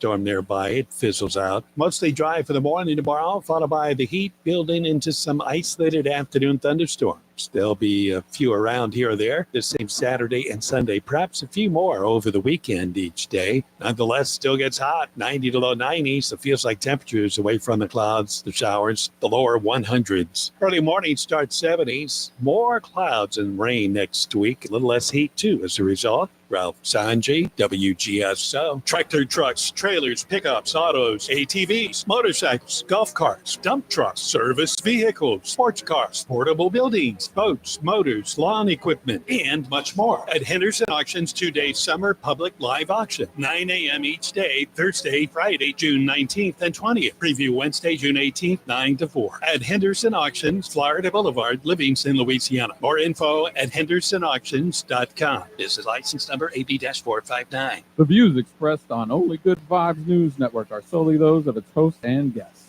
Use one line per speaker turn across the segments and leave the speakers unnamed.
thunderstorm nearby. It fizzles out. Mostly dry for the morning tomorrow, followed by the heat building into some isolated afternoon thunderstorms. There'll be a few around here or there the same Saturday and Sunday, perhaps a few more over the weekend each day. Nonetheless, still gets hot, 90 to low 90s. It feels like temperatures away from the clouds, the showers, the lower 100s. Early morning starts 70s. More clouds and rain next week. A little less heat, too, as a result. Ralph Sanji, WGSO. Tractor trucks, trailers, pickups, autos, ATVs, motorcycles, golf carts, dump trucks, service vehicles, sports cars, portable buildings, boats, motors, lawn equipment, and much more at Henderson Auctions 2-day summer public live auction. 9 a.m. each day, Thursday, Friday, June 19th and 20th. Preview Wednesday, June 18th, 9 to 4. At Henderson Auctions, Florida Boulevard, Livingston, Louisiana. More info at hendersonauctions.com. This is license number AB-459.
The views expressed on Only Good Vibes News Network are solely those of its hosts and guests.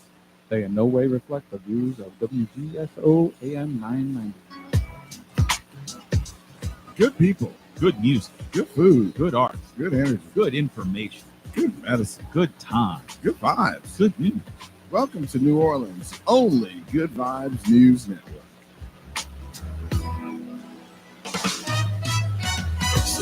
They in no way reflect the views of WGSO AM 990.
Good people, good music, good food, good arts, good energy, good information, good medicine, good time, good vibes, good news. Welcome to New Orleans' only Good Vibes News Network.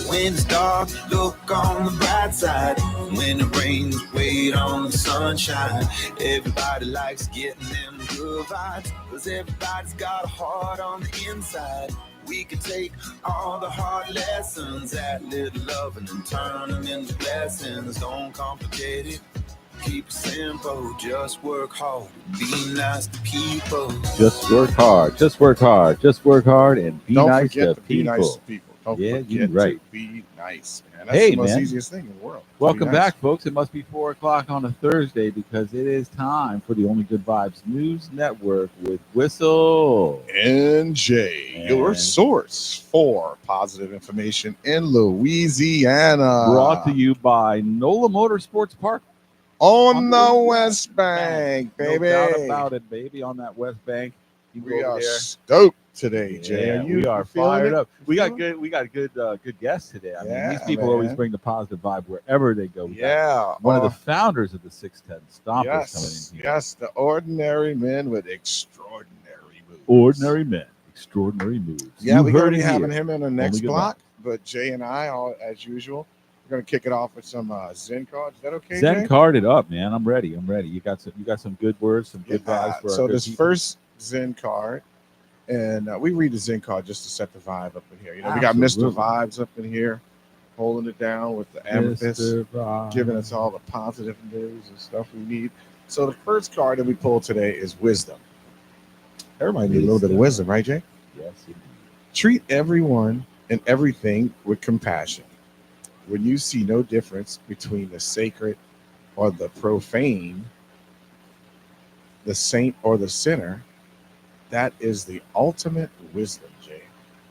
When it's dark, look on the bright side. When it rains, wait on the sunshine. Everybody likes getting them good vibes, 'cause everybody's got a heart on the inside. We can take all the hard lessons, that little loving, and turn them into blessings. Don't complicate it, keep it simple. Just work hard, be nice to people.
Just work hard, just work hard, just work hard, and be nice to people.
Be nice to people. Don't
Yeah,
forget
you're right.
to be nice, man. That's
Hey,
the most
man.
easiest thing in the world.
Welcome
Be nice.
back, folks. It must be 4 o'clock on a Thursday because it is time for the Only Good Vibes News Network with Whistle.
NJ, your
And-
source for positive information in Louisiana.
Brought to you by NOLA Motorsports Park.
on the West Bank, baby.
No doubt about it, baby. On that West Bank. You
We
go
are
there.
stoked today, Jay.
Yeah,
Are you
we are
feeling
fired
it?
up. We got
Feeling
good guests today. I mean,
Yeah,
these people always
man.
bring the positive vibe wherever they go. We got
Yeah.
one of the founders of the 610 Stompers
yes,
coming in here.
yes, the ordinary men with extraordinary moves.
Ordinary men, extraordinary moves.
Yeah,
You
we're
heard
going to
it
be having
here.
him in the next
Only Good
block, but Jay and I, all as usual, we're going to kick it off with some Zen cards. Is that okay,
Zen
Jay?
card it up, man. I'm ready. You got some good words, some good vibes for
So
our good
this
people.
first Zen card, and we read the Zen card just to set the vibe up in here. You know, we got Mr.
Absolutely.
Vibes up in here, holding it down with the amethyst,
Mr. Vibe.
giving us all the positive news and stuff we need. So the first card that we pulled today is wisdom. Everybody needs a little bit of wisdom, right, Jay?
Yes, indeed.
Treat everyone and everything with compassion. When you see no difference between the sacred or the profane, the saint or the sinner, that is the ultimate wisdom, Jay.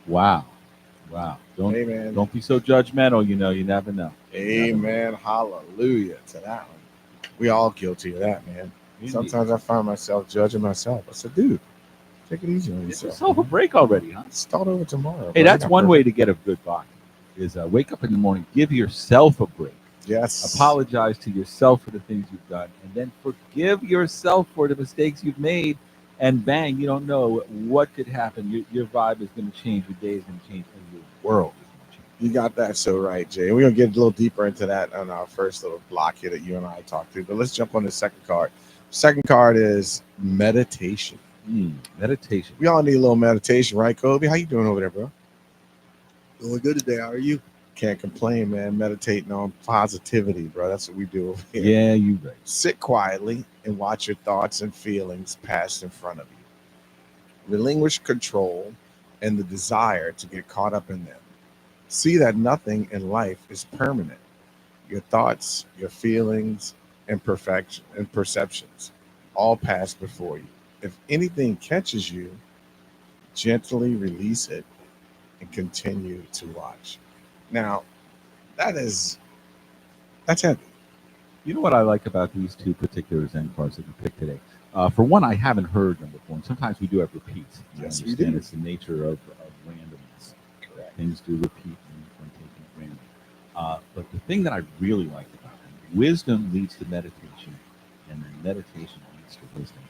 Wow.
Amen.
Don't be so judgmental. You never know.
Amen. Hallelujah to that one. We all guilty of that, man.
Indeed.
Sometimes I find myself judging myself. I said, dude, take it easy on
Give
yourself.
yourself a break already, huh?
Start over tomorrow.
Hey,
bro.
that's
You're not
one way
perfect.
to get a good vibe. Is wake up in the morning, give yourself a break.
Yes.
Apologize to yourself for the things you've done, and then forgive yourself for the mistakes you've made. And bang, you don't know what could happen. Your vibe is going to change. Your day is going to change, and your world is going to change.
You got that so right, Jay. We're going to get a little deeper into that on our first little block here that you and I talked to. But let's jump on the second card. Second card is meditation.
Meditation.
We all need a little meditation, right, Kobe? How you doing over there, bro?
Doing good today. How are you?
Can't complain, man. Meditating on positivity, bro. That's what we do over here.
Yeah, you right.
Sit quietly and watch your thoughts and feelings pass in front of you. Relinquish control and the desire to get caught up in them. See that nothing in life is permanent. Your thoughts, your feelings, and perfection and perceptions all pass before you. If anything catches you, gently release it and continue to watch. Now, that's heavy.
You know what I like about these two particular Zen cards that we picked today? For one, I haven't heard them before, and sometimes we do have repeats. I
Yes, we
understand
do.
It's the nature of randomness. Things do repeat when taken at random. But the thing that I really liked about them wisdom leads to meditation, and then meditation leads to wisdom,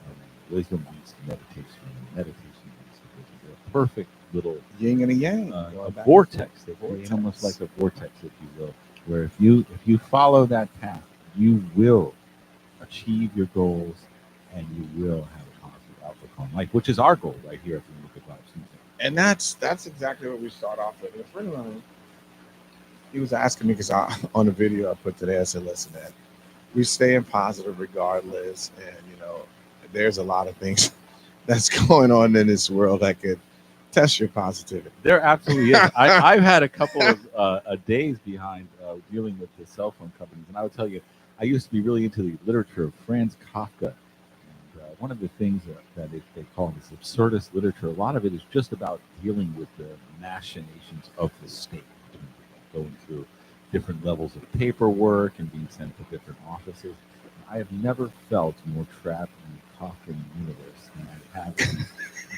and then wisdom leads to meditation, and meditation leads to wisdom. They're a perfect little
Yin and a yang.
a
going back and
vortex. They
forth.
create almost like a vortex, if you will, where if you follow that path, you will achieve your goals, and you will have a positive outlook on life, which is our goal right here at the Look at Life.
And that's exactly what we start off with. And a friend of mine, he was asking me because on the video I put today, I said, listen, man, we staying positive regardless. And, there's a lot of things that's going on in this world that could test your positivity.
There absolutely is. I've had a couple of days behind dealing with the cell phone companies, and I will tell you, I used to be really into the literature of Franz Kafka. And one of the things that they call this absurdist literature, a lot of it is just about dealing with the machinations of the state, going through different levels of paperwork and being sent to different offices. I have never felt more trapped in the Kafkan universe than I have been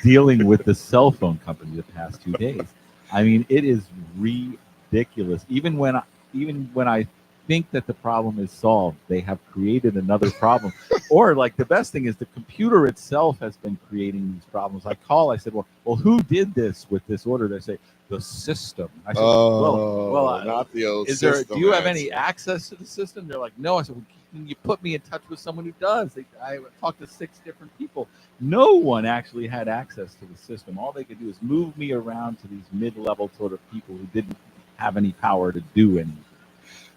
dealing with the cell phone company the past 2 days. I mean, it is ridiculous. Even when I think that the problem is solved, they have created another problem. Or like the best thing is the computer itself has been creating these problems. I said, well, who did this with this order? They say the system. I said,
Not the old
do you have any access to the system? They're like, no. I said, well, can you put me in touch with someone who does? I talked to 6 different people. No one actually had access to the system. All they could do is move me around to these mid-level sort of people who didn't have any power to do anything.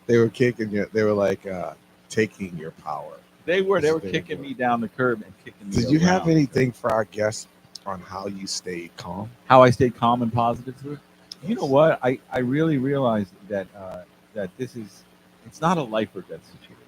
They were kicking you. They were like taking your power.
They were kicking me down the curb and kicking me.
Did you have anything for our guests on how you stayed calm?
How I stayed calm and positive through it? You know what? I really realized that it's not a life or death situation.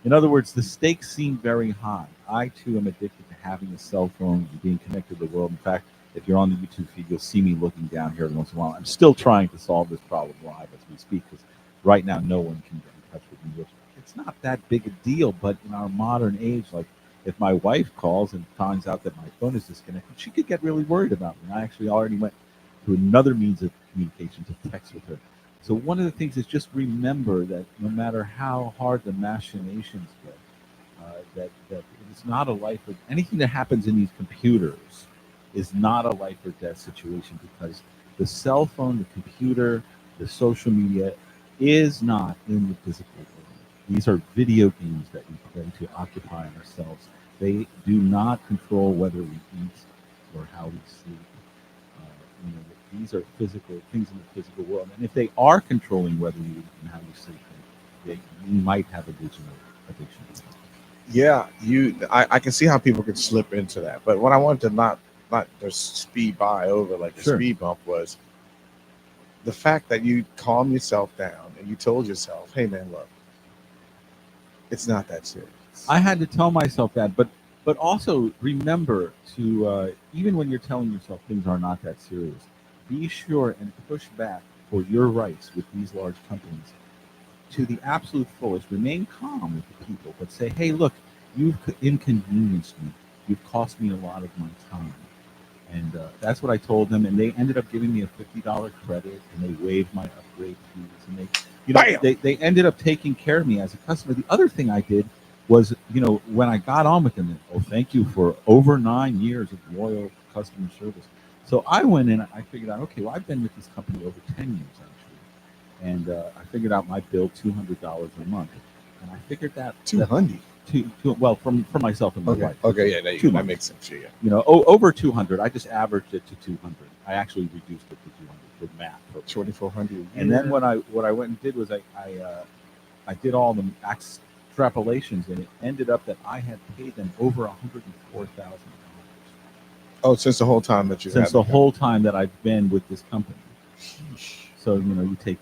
In other words, the stakes seem very high. I too am addicted to having a cell phone and being connected to the world. In fact, if you're on the YouTube feed, you'll see me looking down here every once in a while. I'm still trying to solve this problem live as we speak, because right now no one can get in touch with me. It's not that big a deal, but in our modern age, like if my wife calls and finds out that my phone is disconnected, she could get really worried about me. I actually already went to another means of communication, to text with her. So one of the things is just remember that no matter how hard the machinations get, that it's not a life or anything that happens in these computers is not a life or death situation, because the cell phone, the computer, the social media is not in the physical world. These are video games that we play to occupy ourselves. They do not control whether we eat or how we sleep. These are physical things in the physical world. And if they are controlling whether you eat and how you sleep, then you might have addiction.
Yeah, I can see how people could slip into that. But what I wanted to not just speed by over like a speed bump was the fact that you calm yourself down and you told yourself, hey man, look, it's not that serious.
I had to tell myself that, but also remember to even when you're telling yourself things are not that serious, be sure and push back for your rights with these large companies to the absolute fullest. Remain calm with the people, but say, hey, look, you've inconvenienced me. You've cost me a lot of my time. And that's what I told them. And they ended up giving me a $50 credit, and they waived my upgrade fees. And they ended up taking care of me as a customer. The other thing I did was, when I got on with them, thank you for over 9 years of loyal customer service. So I went in, I figured out, okay, well, I've been with this company over 10 years, actually. And I figured out my bill, $200 a month. And I figured that...
200?
Well, for myself and my wife.
Okay, yeah, that makes sense. Yeah.
Over 200. I just averaged it to 200. I actually reduced it to 200 for math.
2,400.
And then what I went and did was I did all the extrapolations, and it ended up that I had paid them over $104,000.
Oh, since the whole time that
whole time that I've been with this company. So you take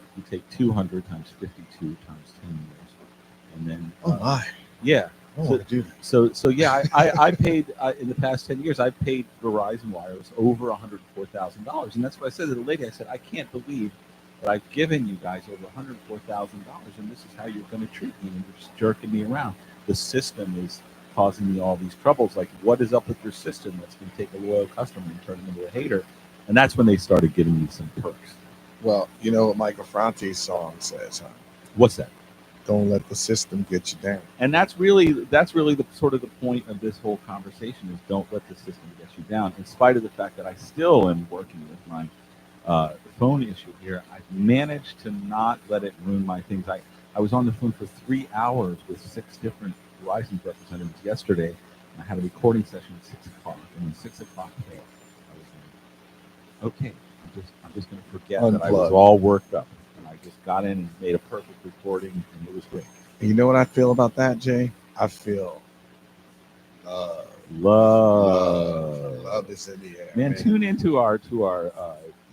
200 times 52 times 10 years, and then yeah. So yeah, I paid in the past 10 years. I've paid Verizon Wireless over $104,000, and that's what I said to the lady. I said, I can't believe that I've given you guys over $104,000, and this is how you're going to treat me, and you're just jerking me around. The system is causing me all these troubles. Like, what is up with your system that's going to take a loyal customer and turn him into a hater? And that's when they started giving me some perks.
Well, you know what Michael Franti's song says, huh?
What's that?
Don't let the system get you down.
And that's really the sort of the point of this whole conversation is don't let the system get you down. In spite of the fact that I still am working with my phone issue here, I've managed to not let it ruin my things. I was on the phone for 3 hours with 6 different license representatives yesterday. And I had a recording session at 6 o'clock, and when 6 o'clock came, I was like, okay, I'm just going to forget that I was all worked up. And I just got in and made a perfect recording, and it was great.
And you know what I feel about that, Jay? I feel love is in the air.
Man, tune into our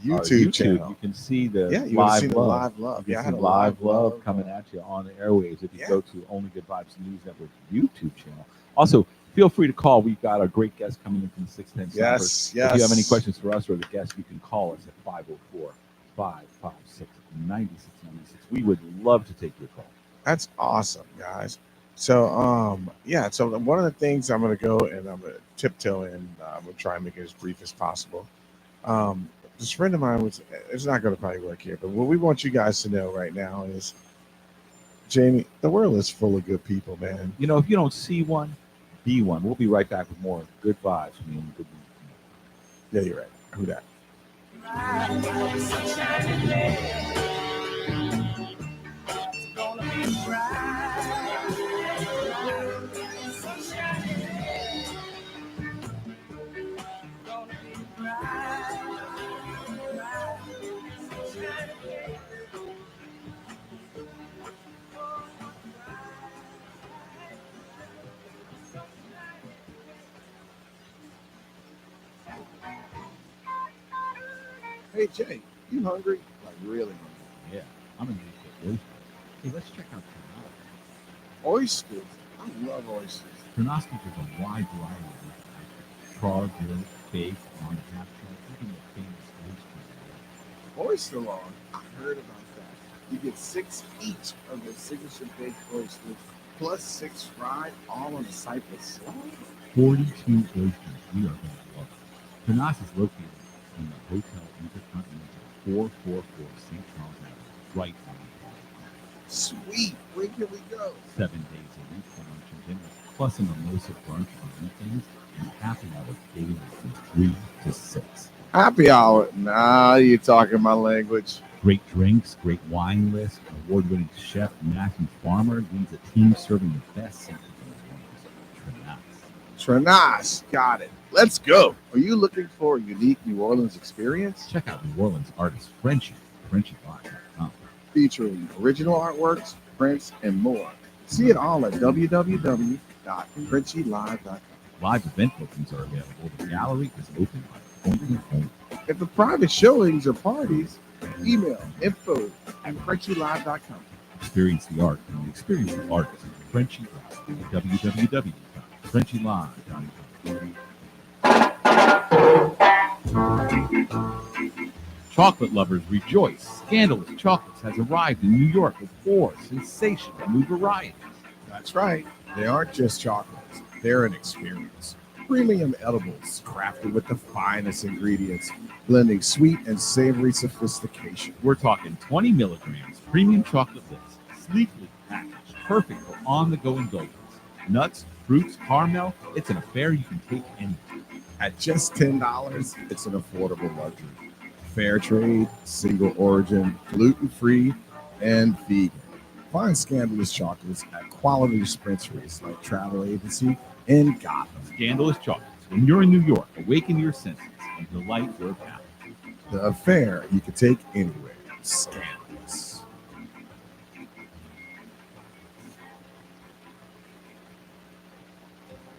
YouTube channel.
You can see the
You
live
see the
love.
live love.
You
Yeah, I
can
had
see
a
live love coming at you on the airwaves if you go to Only Good Vibes News Network YouTube channel. Also, feel free to call. We've got a great guest coming in from the 610
Yes.
If you have any questions for us or the guest, you can call us at 504-556-9696. We would love to take your call.
That's awesome, guys. So, so one of the things I'm going to go and I'm going to tiptoe in, I'm going to try and make it as brief as possible. This friend of mine it's not going to probably work here, but what we want you guys to know right now is, Jamie, the world is full of good people, man.
You know, if you don't see one, be one. We'll be right back with more good vibes from the Only Good News.
Yeah, you're right. Who that? Hey, Jay, you hungry? Like, really hungry?
Yeah, I'm going to get oysters. Hey, let's check out
Oysters. I love oysters.
Ternoscos is a wide variety of oysters. Char, grilled, baked, on the half shell, even the famous oyster.
Oyster log. I heard about that. You get 6 each of their signature baked oysters, plus 6 fried, all on a Cypress slab.
42 oysters. We are going to love it. Ternos is located in the Hotel Intercontinental 444 St. Charles Avenue, right on the water.
Sweet. Where can we go?
7 days a week for lunch and dinner, plus a mimosa brunch on weekends, and happy hour daily from 3 to 6.
Happy hour. Nah, you're talking my language.
Great drinks, great wine list, award-winning chef Matthew Farmer leads a team serving the best seafood in New Orleans.
Trenas. Got it. Let's go. Are you looking for a unique New Orleans experience?
Check out New Orleans artist Frenchie, FrenchieLive.com.
Featuring original artworks, prints, and more. See it all at www.FrenchieLive.com.
Live event bookings are available. The gallery is open by appointment only.
If the private showings or parties, email info@FrenchieLive.com.
Experience the art and experience the artist at Frenchie Live at www.FrenchieLive.com. Chocolate lovers rejoice. Scandalous Chocolates has arrived in New York with 4 sensational new varieties.
That's right. They aren't just chocolates. They're an experience. Premium edibles crafted with the finest ingredients, blending sweet and savory sophistication.
We're talking 20 milligrams premium chocolate lips, sleekly packaged, perfect for on-the-go indulgence. Nuts, fruits, caramel, it's an affair you can take anywhere.
At just $10, it's an affordable luxury. Fair trade, single origin, gluten-free, and vegan. Find Scandalous Chocolates at quality dispensaries like Travel Agency and Gotham.
Scandalous Chocolates. When you're in New York, awaken your senses and delight your palate.
The affair you can take anywhere. Scandalous.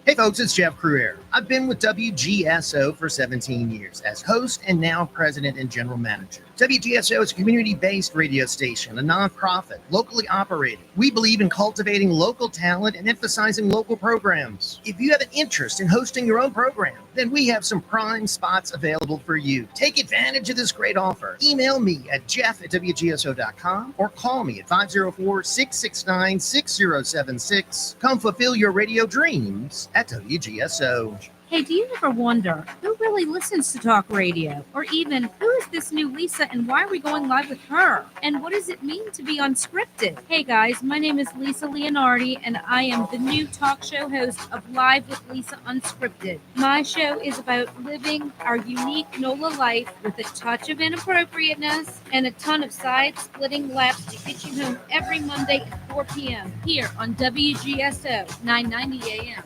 Hey folks, it's Jeff Cruer. I've been with WGSO for 17 years as host and now president and general manager. WGSO is a community-based radio station, a nonprofit, locally operated. We believe in cultivating local talent and emphasizing local programs. If you have an interest in hosting your own program, then we have some prime spots available for you. Take advantage of this great offer. Email me at jeff@wgso.com or call me at 504-669-6076. Come fulfill your radio dreams at WGSO.
Hey, do you ever wonder who really listens to talk radio? Or even who is this new Lisa and why are we going live with her? And what does it mean to be unscripted? Hey guys, my name is Lisa Leonardi and I am the new talk show host of Live with Lisa Unscripted. My show is about living our unique NOLA life with a touch of inappropriateness and a ton of side-splitting laughs to get you home every Monday at 4 p.m. here on WGSO 990 AM.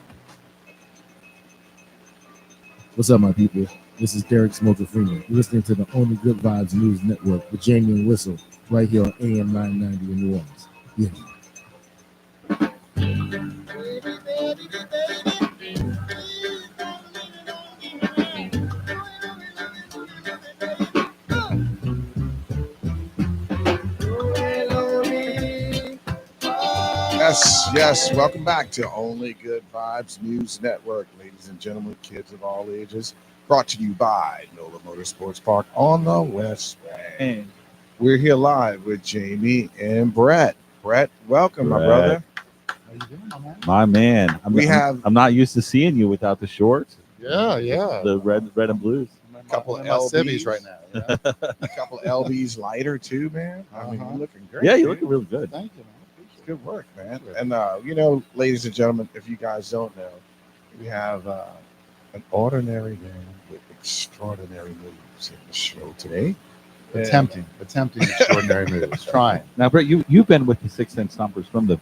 What's up, my people? This is Derek Smoker Freeman. You're listening to the Only Good Vibes News Network with Jamie and Whistle right here on AM 990 in New Orleans. Yeah.
Yes. Welcome back to Only Good Vibes News Network, ladies and gentlemen, kids of all ages. Brought to you by NOLA Motorsports Park on the West Bank. We're here live with Jamie and Brett. Brett, welcome, my brother.
How you doing, my man?
My man, I'm not used to seeing you without the shorts.
Yeah.
The red and blues.
A couple of
LBs
LBs
right now. You know?
A couple of LBs lighter too, man. I mean, you're looking great.
Yeah, you're
dude.
looking really good.
Thank you, man.
Good work, man. And ladies and gentlemen, if you guys don't know, we have an ordinary man with extraordinary moves in the show today.
Attempting extraordinary moves. Trying.
Now, Brett, you've been with the 610 Stompers from the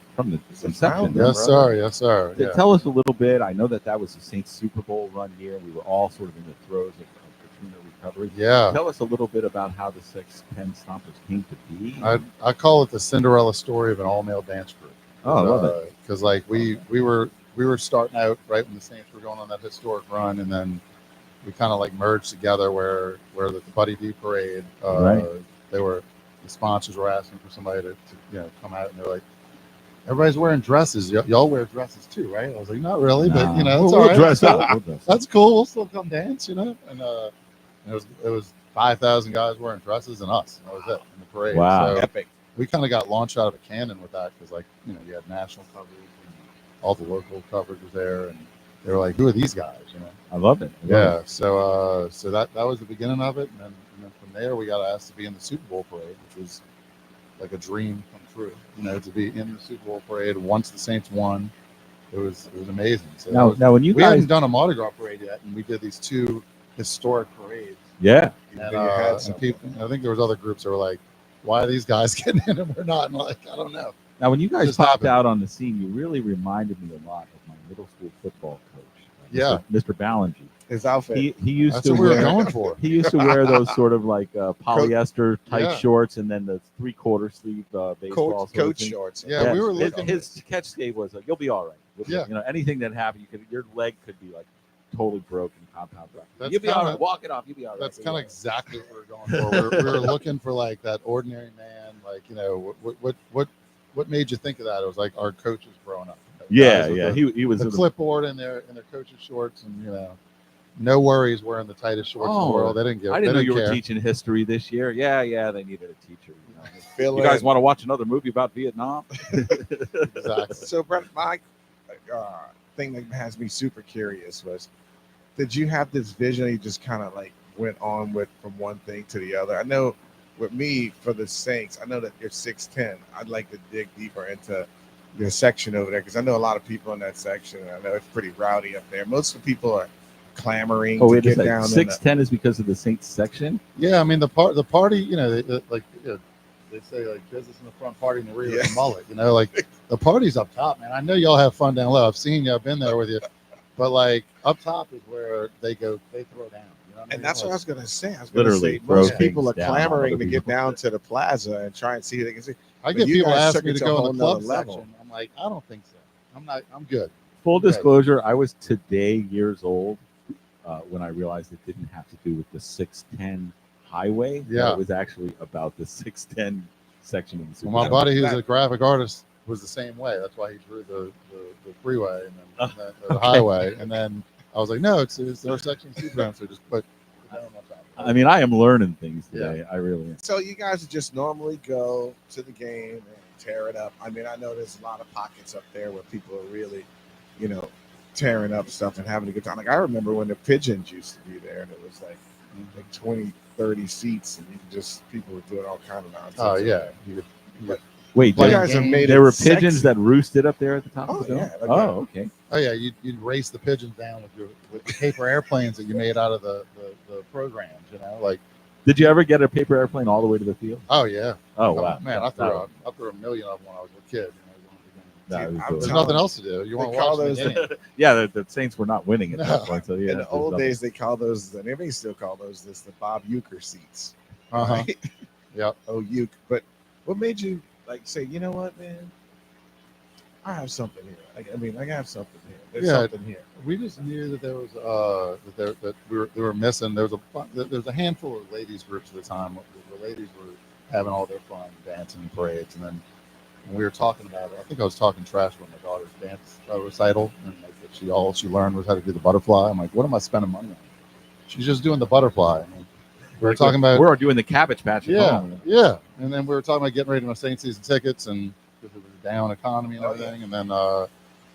inception.
Yes, sir. Yes, sir. Yeah.
Tell us a little bit. I know that was the Saints Super Bowl run year. We were all sort of in the throes of Katrina recovery.
Yeah.
Tell us a little bit about how the 610 Stompers came to be.
I call it the Cinderella story of an all-male dance group.
Oh, I love it.
Because like we were starting out right when the Saints were going on that historic run, and then we kind of like merged together where the Buddy D parade.
Right.
The sponsors were asking for somebody to come out, and they're like, everybody's wearing dresses. Y'all wear dresses too, right? I was like, not really, but it's all
we'll
right.
dress up. We'll dress up.
That's cool. We'll still come dance, And it was 5,000 guys wearing dresses and us. That was it in the parade.
Wow.
So
Epic.
we kind of got launched out of a cannon with that because, you had national coverage and all the local coverage was there, and they were like, "Who are these guys?"
I love it.
So that was the beginning of it, and then from there we got asked to be in the Super Bowl parade, which was like a dream come true. To be in the Super Bowl parade once the Saints won, it was amazing. So
now when you
we
guys
hadn't done a Mardi Gras parade yet, and we did these two historic parades.
yeah.
And people, I think there was other groups that were like, "Why are these guys getting in and we're not?" And like, I don't know.
Now, when you guys
Just
popped
happened.
out on the scene, you really reminded me a lot of my middle school football coach, Mr. Ballinger.
His outfit.
He used
That's
to
what we were
wear
going for.
he used to wear those sort of like polyester tight
Yeah.
shorts and then the 3/4 sleeve baseball sort of
coach
thing.
shorts.
Yeah, we were
His-
looking.
His catch skate was "You'll be all right."
Yeah.
Anything that happened, your leg could be like totally broken, compound fracture.
That's
You'll be all
kinda-
right. Walk it off. You'll be all right.
That's
You'll
kind
be
of exactly what we were going for. We were looking for like that ordinary man. Like, what made you think of that? It was like our coaches growing up.
Yeah,
Guys with
yeah.
the-
He was
the clipboard in their coaches' shorts, and no worries wearing the tightest shorts in the world. They didn't give.
I didn't know
they
you
care.
were teaching history this year. Yeah, they needed a teacher.
Fill
You guys
in.
want to watch another movie about Vietnam?
Exactly.
So, Brett, my thing that has me super curious was, did you have this vision you just kind of like went on with from one thing to the other? I know with me for the Saints, I know that you're 6'10". I'd like to dig deeper into your section over there because I know a lot of people in that section. And I know it's pretty rowdy up there. Most of the people are clamoring
Oh,
to
wait a
get
second.
down.
6'10" is because of the Saints section.
Yeah, I mean the party. They say like business in the front, party in the rear with a mullet. Like the party's up top, man. I know y'all have fun down low. I've seen you. I've been there with you. But like up top is where they throw down. You know what I mean?
And that's what I was gonna say.
Literally throw
most people are
things down on
clamoring
other
to get
people.
down to the plaza and try and see who they can see.
I
But
get
you
people
guys
ask
took
me
it
to
to a
go
whole
in the club
nother level.
section. I'm like, I don't think so. I'm good.
Full
Okay.
disclosure, I was today years old when I realized it didn't have to do with the 610 highway.
Yeah.
It was actually about the 610 section of the Super
Well, my
Bowl.
buddy, who's a graphic artist, was the same way. That's why he drew the freeway and then the highway. And then I was like, no, it's our section Super. So just put.
I mean, I am learning things today. I really am.
So you guys just normally go to the game and tear it up. I mean, I know there's a lot of pockets up there where people are really, tearing up stuff and having a good time. Like I remember when the pigeons used to be there, and it was like 20, 30 seats, and people were doing all kind of nonsense.
Oh yeah.
Wait,
You guys have made
there
it
were
sexy.
pigeons that roosted up there at the top
Oh,
of the dome?
yeah, like
oh,
that.
okay.
Oh yeah, you'd race the pigeons down with the paper airplanes that you made out of the programs, you know, like.
Did you ever get a paper airplane all the way to the field?
Oh yeah.
Oh wow,
man, I threw a million of them when I was a kid. There's nothing else to do. You want to watch the game?
Yeah, the Saints were not winning at that point. So yeah,
in the old days, they call those, and they may still call those this, the Bob Euchre seats.
Right?
Yep. Oh, Euchre. But what made you like say, you know what, man? I have something here. I have something here. There's something here.
We just knew that there was that we were missing. There was a handful of ladies groups at the time. The ladies were having all their fun, dancing and parades, and then when we were talking about it, I think I was talking trash with my daughter's dance recital, and like all she learned was how to do the butterfly. I'm like, what am I spending money on? She's just doing the butterfly. We were talking about
we're doing the Cabbage Patch.
Yeah. And then we were talking about getting ready to Saint season tickets, and because it was a down economy and everything.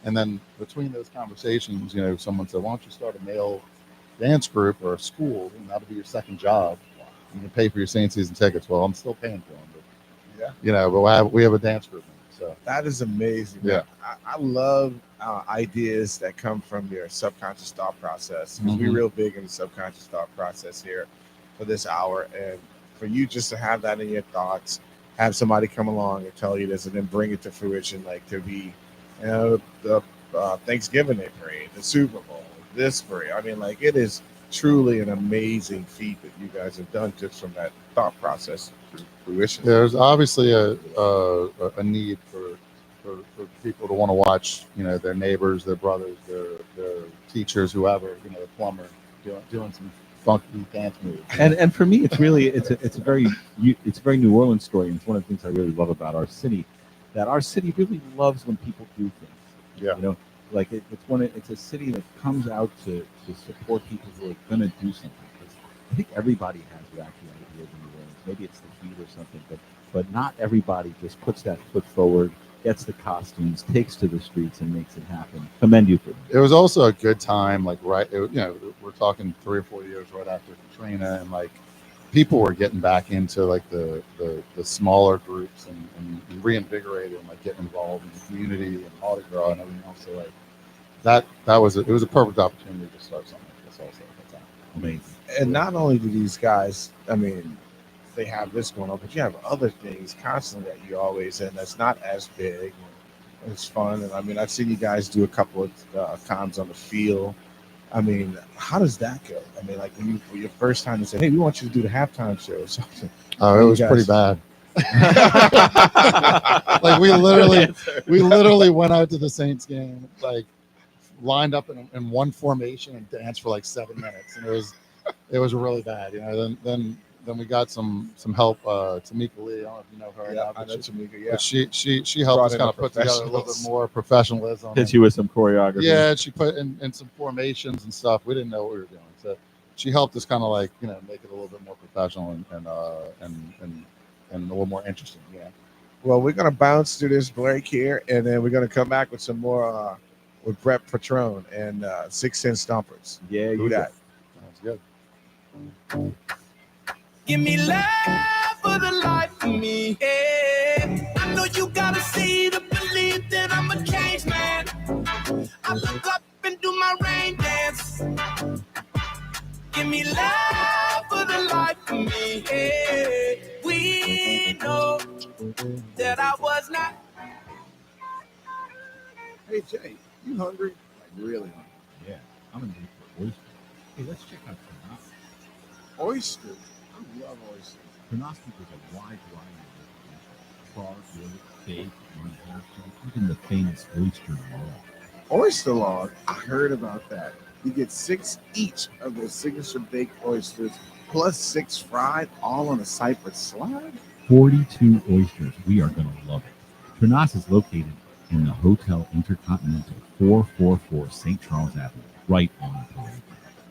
And then between those conversations, you know, someone said, "Why don't you start a male dance group or a school, and that'll be your second job. You can pay for your Saint season tickets." Well, I'm still paying for them, but you know, but we have a dance group now, so
that is amazing.
Yeah,
I love ideas that come from your subconscious thought process, because we're real big in the subconscious thought process here for this hour, and for you just to have that in your thoughts, have somebody come along and tell you this, and then bring it to fruition, like to be, you know, the Thanksgiving Day parade, the Super Bowl, this parade. I mean, like, it is truly an amazing feat that you guys have done just from that thought process to fruition.
There's obviously a need for people to want to watch, you know, their neighbors, their brothers, their teachers, whoever, you know, the plumber doing some funky dance moves.
And for me, it's really it's a very New Orleans story, and it's one of the things I really love about our city, that our city really loves when people do things.
Yeah,
you know, like it's a city that comes out to support people who are going to do something. I think everybody has wacky ideas in New Orleans. Maybe it's the heat or something, but not everybody just puts that foot forward, gets the costumes, takes to the streets, and makes it happen. Commend you for that.
It was also a good time, like you know, we're talking 3 or 4 years right after Katrina, and like people were getting back into like the smaller groups and reinvigorated and like getting involved in the community and Mardi Gras and everything else. So like it was a perfect opportunity to start something like this also at that time.
Amazing.
And not only do these guys, I mean, they have this going on, but you have other things constantly that you always, and that's not as big. It's fun, and I mean, I've seen you guys do a couple of times on the field. I mean, how does that go? I mean, like when your first time, they said, "Hey, we want you to do the halftime show," or something.
Oh, it was pretty bad. Like we literally went out to the Saints game, like lined up in one formation and danced for like 7 minutes, and it was really bad. You know, then we got some help. Tamika Lee, I don't know if you know her.
Yeah, I know Tamika. Yeah,
but she helped us kind of put together a little bit more professionalism.
Hit you with some choreography.
Yeah, she put in some formations and stuff. We didn't know what we were doing, so she helped us kind of like, you know, make it a little bit more professional and a little more interesting. Yeah.
Well, we're gonna bounce through this break here, and then we're gonna come back with some more with Brett Patron and 6 Cent Stompers.
Yeah,
do that.
Sounds good.
Give me love for the life of me. Yeah. I know you gotta see to believe that I'm a changed man. I look up and do my rain dance. Give me love for the life of me. Yeah. We know that I was not.
Hey Jay, you hungry? Like really hungry?
Yeah, I'm gonna eat for oyster. Hey, let's check out Pronostic.
Oyster. I love oysters.
Pronostic is a wide variety of bar, grill, bake, and even the famous oyster log.
Oyster log. I heard about that. You get 6 each of their signature baked oysters, plus 6 fried, all on a cypress slide.
42 oysters. We are going to love it. Pronostic is located in the Hotel Intercontinental, 444 St. Charles Avenue, right on the parade.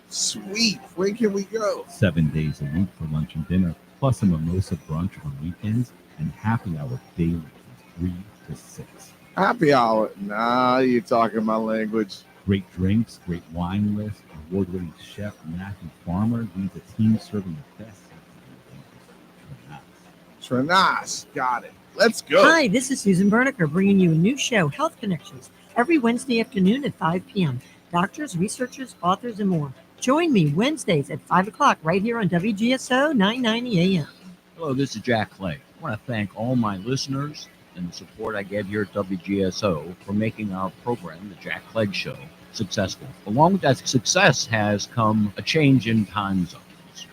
Sweet. When can we go?
7 days a week for lunch and dinner, plus a mimosa brunch on weekends, and happy hour daily from 3 to 6.
Happy hour. Nah, you're talking my language.
Great drinks, great wine list, award-winning chef Matthew Farmer leads a team serving the best.
Trenas, got it. Let's go.
Hi, this is Susan Bernicker bringing you a new show, Health Connections, every Wednesday afternoon at 5 p.m. Doctors, researchers, authors, and more. Join me Wednesdays at 5 o'clock right here on WGSO 990 AM.
Hello, this is Jack Clay. I want to thank all my listeners and the support I get here at WGSO for making our program, The Jack Clegg Show, successful. Along with that success has come a change in time zones.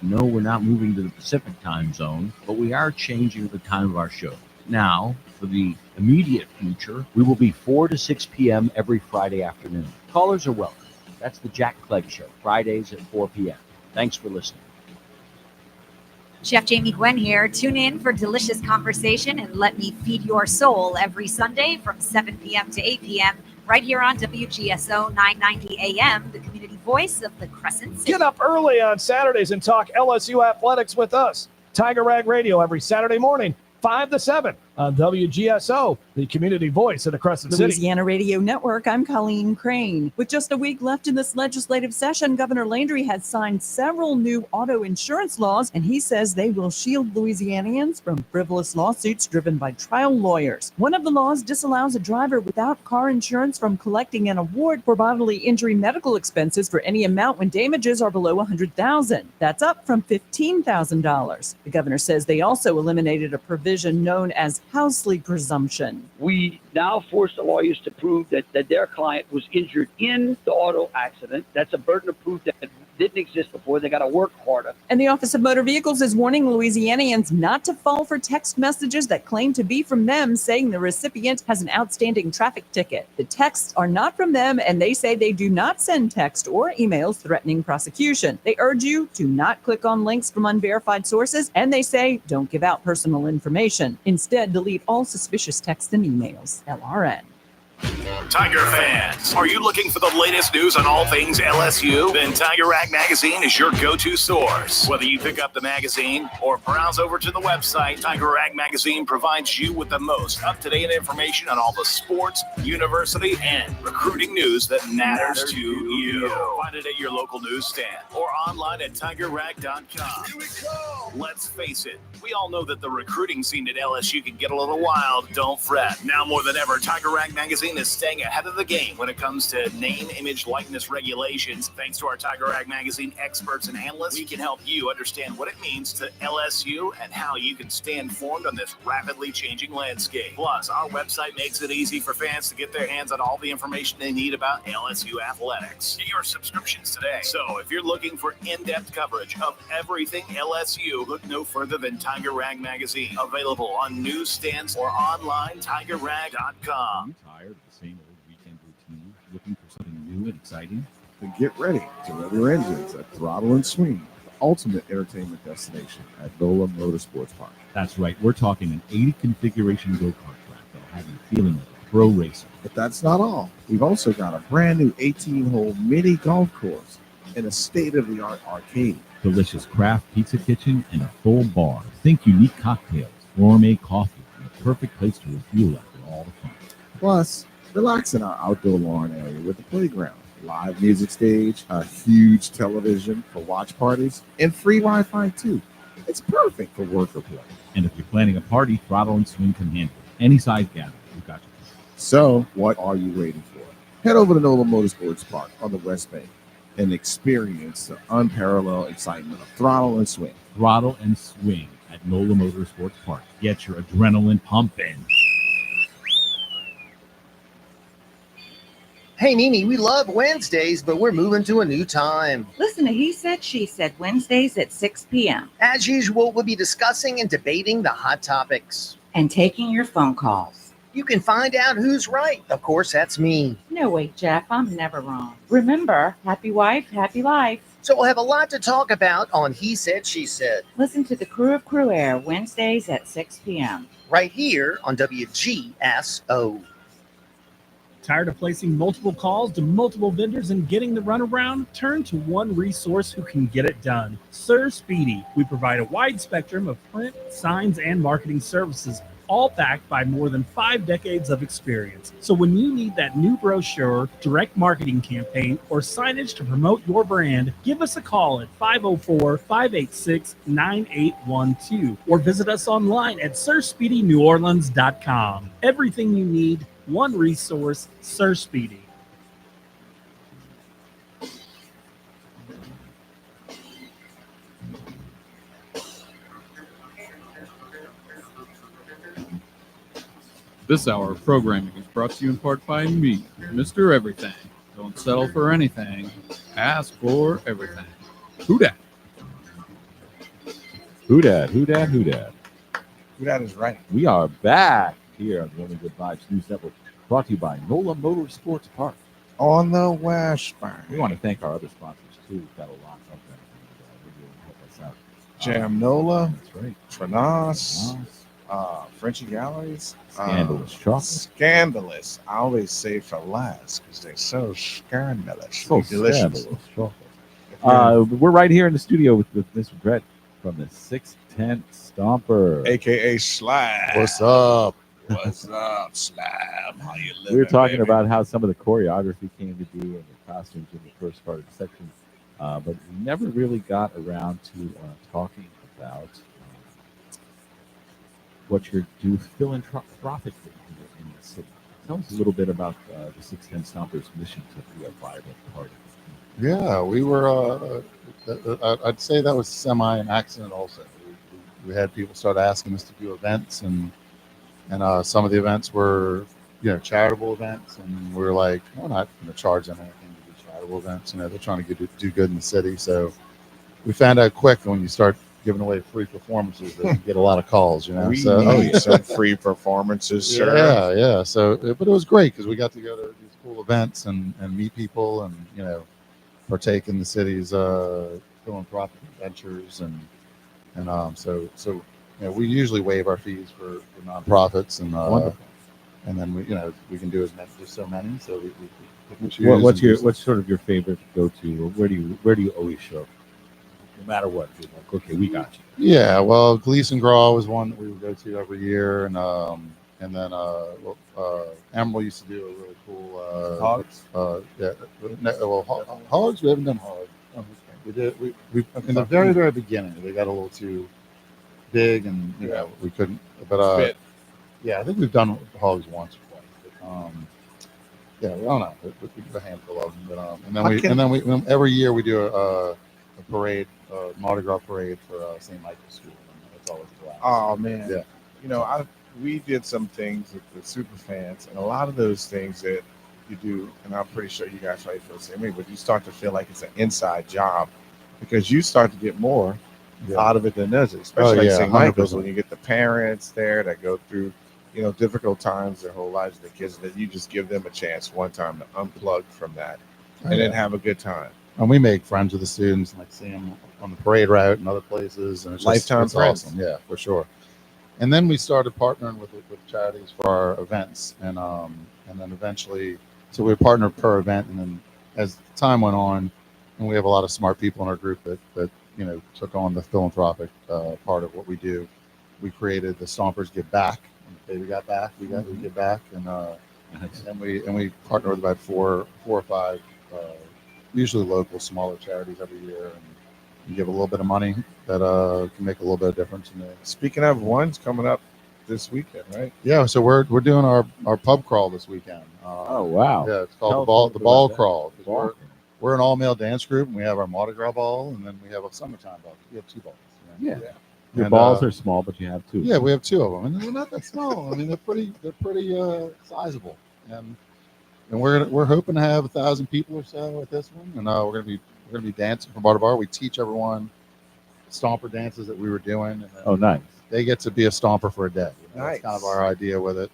No, we're not moving to the Pacific time zone, but we are changing the time of our show. Now, for the immediate future, we will be 4 to 6 p.m. every Friday afternoon. Callers are welcome. That's The Jack Clegg Show, Fridays at 4 p.m. Thanks for listening.
Chef Jamie Gwen here. Tune in for delicious conversation and let me feed your soul every Sunday from 7 p.m. to 8 p.m. right here on WGSO 990 AM, the community voice of the Crescent City.
Get up early on Saturdays and talk LSU athletics with us. Tiger Rag Radio every Saturday morning, 5 to 7 on WGSO, the community voice of the Crescent City.
Louisiana Radio Network, I'm Colleen Crane. With just a week left in this legislative session, Governor Landry has signed several new auto insurance laws, and he says they will shield Louisianians from frivolous lawsuits driven by trial lawyers. One of the laws disallows a driver without car insurance from collecting an award for bodily injury medical expenses for any amount when damages are below $100,000. That's up from $15,000. The governor says they also eliminated a provision known as Housley presumption.
We now force the lawyers to prove that their client was injured in the auto accident. That's a burden of proof that didn't exist before. They got to work harder.
And the Office of Motor Vehicles is warning Louisianians not to fall for text messages that claim to be from them, saying the recipient has an outstanding traffic ticket. The texts are not from them, and they say they do not send text or emails threatening prosecution. They urge you to not click on links from unverified sources, and they say don't give out personal information. Instead, delete all suspicious texts and emails. LRN.
Tiger fans, are you looking for the latest news on all things LSU? Then Tiger Rag Magazine is your go-to source. Whether you pick up the magazine or browse over to the website, Tiger Rag Magazine provides you with the most up-to-date information on all the sports, university, and recruiting news that matters to you. Find it at your local newsstand or online at tigerrag.com. Here we go. Let's face it, we all know that the recruiting scene at LSU can get a little wild. Don't fret. Now more than ever, Tiger Rag Magazine is staying ahead of the game when it comes to name, image, likeness regulations. Thanks to our Tiger Rag Magazine experts and analysts, we can help you understand what it means to LSU and how you can stay informed on this rapidly changing landscape. Plus, our website makes it easy for fans to get their hands on all the information they need about LSU athletics. Get your subscriptions today. So if you're looking for in-depth coverage of everything LSU, look no further than Tiger Rag Magazine. Available on newsstands or online, tigerrag.com.
Tired of the same old weekend routine, looking for something new and exciting?
Then get ready to rev your engines at Throttle and Swing, the ultimate entertainment destination at Nola Motorsports Park.
That's right, we're talking an 80 configuration go-kart track that'll have you feeling like a pro racer.
But that's not all. We've also got a brand new 18-hole mini golf course and a state-of-the-art arcade.
Delicious craft pizza kitchen and a full bar. Think unique cocktails, gourmet coffee, and a perfect place to refuel after all the fun.
Plus, relax in our outdoor lawn area with a playground, live music stage, a huge television for watch parties, and free Wi-Fi too. It's perfect for work or play.
And if you're planning a party, Throttle and Swing can handle it. Any size gathering, we've got you.
So, what are you waiting for? Head over to Nola Motorsports Park on the West Bank and experience the unparalleled excitement of Throttle and Swing.
Throttle and Swing at Nola Motorsports Park. Get your adrenaline pumping.
Hey, Mimi, we love Wednesdays, but we're moving to a new time.
Listen to He Said, She Said, Wednesdays at 6 p.m.
As usual, we'll be discussing and debating the hot topics.
And taking your phone calls.
You can find out who's right. Of course, that's me.
No, wait, Jeff, I'm never wrong. Remember, happy wife, happy life.
So we'll have a lot to talk about on He Said, She Said.
Listen to the Crew of Crew Air, Wednesdays at 6 p.m.
Right here on WGSO.
Tired of placing multiple calls to multiple vendors and getting the runaround? Turn to one resource who can get it done. Sir Speedy. We provide a wide spectrum of print, signs, and marketing services
all backed by more than 5 decades of experience. So when you need that new brochure, direct marketing campaign, or signage to promote your brand, give us a call at 504-586-9812 or visit us online at SirSpeedyNewOrleans.com. Everything you need, one resource, Sir Speedy.
This hour of programming is brought to you in part by me, Mr. Everything. Don't settle for anything. Ask for everything. Who dat?
Who dat? Who dat? Who dat?
That is right.
We are back here on the Only Good Vibes News Network, brought to you by NOLA Motorsports Park.
On the Washburn.
We want to thank our other sponsors too. We've got a lot of them. Really help us out.
Jam Nola.
That's right.
Tranas. Frenchy Galleries.
Scandalous chocolate.
Scandalous. I always say for last because they're so scandalous.
So
delicious.
scandalous chocolate. We're right here in the studio with Mr. Brett from the 610 Stomper,
AKA Slab.
What's up?
What's up, Slab? How you living?
We were talking
baby?
about how some of the choreography came to be and the costumes in the first part of the section, but we never really got around to talking about what you're doing philanthropically in the city. Tell us a little bit about the 610 Stompers' mission to be a vibrant part of it.
Yeah, we were. I'd say that was semi an accident. Also, we had people start asking us to do events, and some of the events were, charitable events, and we were like, we're not going to charge them anything to do charitable events. They're trying to do good in the city. So we found out quick that when you start giving away free performances, that you get a lot of calls.
We
so
need some free performances, sir.
yeah. So, but it was great because we got to go to these cool events and meet people and partake in the city's philanthropic ventures so we usually waive our fees for nonprofits and then we can do as many, just so many. So we
what's sort of your favorite go to? Where do you always show? No matter what, you're like, okay, we got you.
Yeah, well, Gleason Graw was one that we would go to every year, and then Emerald used to do a really cool
Hogs.
Hogs. We haven't done Hogs. We did. We in the very beginning. They got a little too big, and we couldn't. But yeah, I think we've done Hogs once or twice. But, I don't know. We do a handful of them, but and then we every year we do a parade, Mardi Gras parade for St. Michael's School. And it's always a blast.
Oh man,
yeah.
We did some things with the super fans, and a lot of those things that you do, and I'm pretty sure you guys probably feel the same way, but you start to feel like it's an inside job because you start to get more out of it than others, especially St. Michael's, when you get the parents there that go through difficult times their whole lives, the kids, that you just give them a chance one time to unplug from that and then have a good time.
And we make friends with the students, like see them on the parade route and other places, and it's
Lifetime friends.
awesome. Yeah, for sure. And then we started partnering with charities for our events, and then eventually, so we partnered per event, and then as time went on, and we have a lot of smart people in our group that took on the philanthropic part of what we do. We created the Stompers Give Back. When the baby got back, we give back, and we partner with about four or five. Usually local, smaller charities every year, and you give a little bit of money that can make a little bit of difference.
Speaking of, one's coming up this weekend, right?
Yeah, so we're doing our pub crawl this weekend.
Oh wow!
Yeah, it's called the ball crawl. We're an all male dance group, and we have our Mardi Gras ball, and then we have a summertime ball. We have two balls.
Yeah. Your balls are small, but you have two.
Yeah, we have two of them, and they're not that small. I mean, they're pretty sizable, and we're hoping to have 1,000 people or so at this one, and we're gonna be dancing from bar to bar. We teach everyone stomper dances that we were doing. And
oh, nice!
They get to be a stomper for a day.
Nice.
That's kind of our idea with it,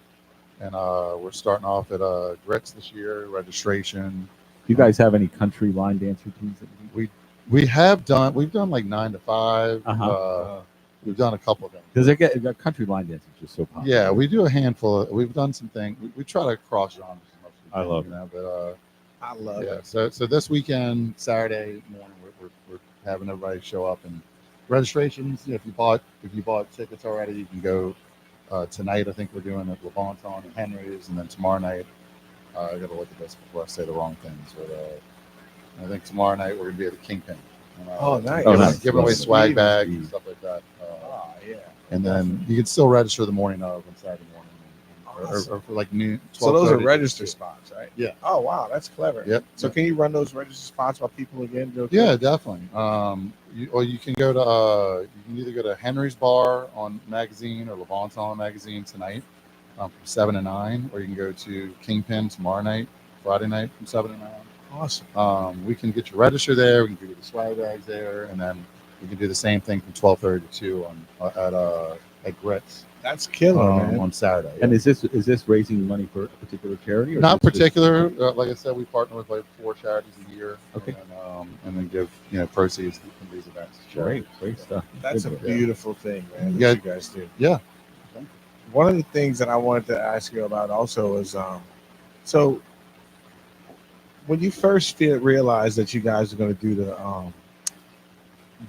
and we're starting off at Grits this year. Registration.
Do you guys have any country line dance routines?
We've done like 9 to 5. We've done a couple of them
because country line dance is just so popular.
Yeah, we do a handful. We've done some things. We try to cross genres.
I love it.
But
I love it.
So this weekend, Saturday morning, we're having everybody show up, and registrations. If you bought tickets already, you can go Tonight, I think we're doing at Levanton and Henry's, and then tomorrow night, I got to look at this before I say the wrong things. But I think tomorrow night we're going to be at the Kingpin.
Nice.
Giving away swag bags and stuff like that.
Yeah.
And then you can still register the morning of on Saturday morning, or for like noon.
So those are
12:30.
register spots, right?
Yeah.
Oh wow, that's clever.
Yep.
So can you run those register spots while people again?
Yeah, definitely. You can go to you can either go to Henry's Bar on Magazine or Levanton Magazine tonight from 7 to 9, or you can go to Kingpin tomorrow night, Friday night from 7 to 9.
Awesome.
We can get you registered there. We can give you the swag bags there, and then we can do the same thing from 12:30 to 2 at Grits.
That's killer, man.
On Saturday.
And is this raising money for a particular charity? Or
Not
is this just-
particular. Like I said, we partner with like 4 charities a year.
Okay.
And then give proceeds from these events. to charity.
Great stuff.
That's a
Yeah.
beautiful thing, man.
Yeah.
That you guys do.
Yeah.
One of the things that I wanted to ask you about also is, so when you first realized that you guys are going to do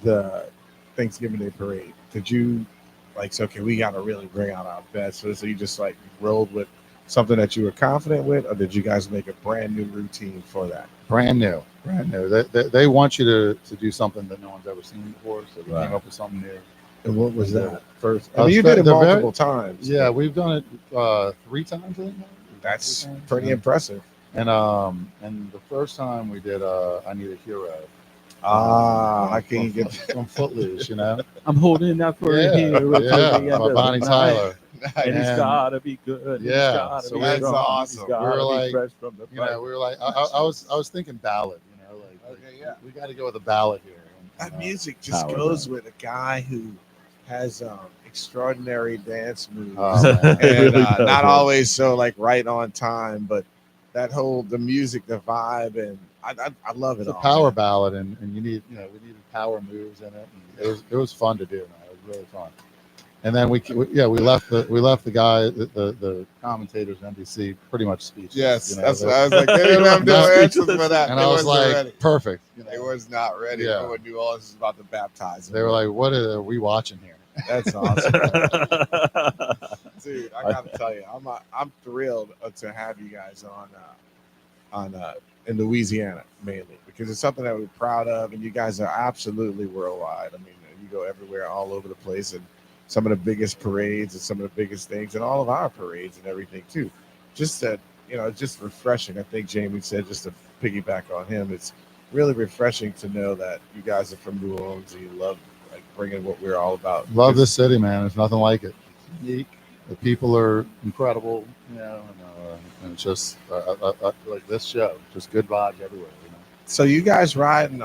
the Thanksgiving Day parade, did you like say, okay, we got to really bring out our best? So you just like rolled with something that you were confident with, or did you guys make a brand new routine for that?
Brand new. They want you to do something that no one's ever seen before, so we came up with something new.
And what was that first?
I
mean, you did it multiple times.
Yeah, we've done it 3 times. I think.
That's pretty impressive.
And the first time we did I Need a Hero.
How can you get
from Footloose?
I'm holding out for a hero.
By Bonnie Tyler.
And he's gotta be good.
Yeah,
so
that's awesome.
We were like,
we
were like, I was thinking ballad. We got to go with a ballad here.
That music just goes with a guy who has extraordinary dance moves, and
Really does,
not
yeah.
always so like right on time, but the music, the vibe, and I love it.
It's a
all,
power
man.
ballad, and you need we needed power moves in it. And it was fun to do, man. It was really fun. And then we left the guy, the commentators on NBC pretty much speechless.
Yes, that's what I was like. They didn't have no answers for that.
And
They
I was
wasn't
like,
ready.
perfect.
They was not ready
Yeah.
for what New Orleans is about to baptize them.
They were like, what are we watching here?
That's awesome, dude. I gotta tell you, I'm thrilled to have you guys on in Louisiana mainly because it's something that we're proud of, and you guys are absolutely worldwide. I mean, you go everywhere, all over the place, and some of the biggest parades and some of the biggest things, and all of our parades and everything too. Just that, it's just refreshing. I think Jamie said, just to piggyback on him, it's really refreshing to know that you guys are from New Orleans and you love like bringing what we're all about.
Love this city, man. There's nothing like it. It's unique. The people are incredible, and it's just like this show, just good vibes everywhere.
So you guys ride and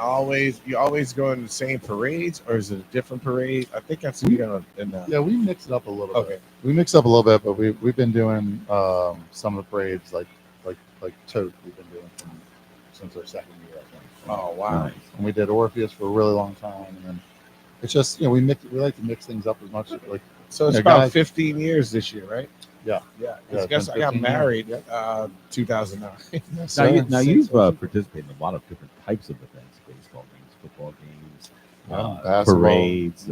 you always go in the same parades, or is it a different parade? I think I've seen you in the.
Yeah, we mix it up a little
Okay.
bit. We mix up a little bit, but we've been doing some of the parades like Tote. We've been doing since our second year, I think.
Oh wow!
Nice.
And we did Orpheus for a really long time, and then it's just we like to mix things up as much like.
So it's about 15 years this year, right?
Yeah.
Yeah.
Yeah,
I guess
it's
I
been
got
15
married
years.
2009.
Now you've participated in a lot of different types of events: baseball games, football games,
basketball.
parades,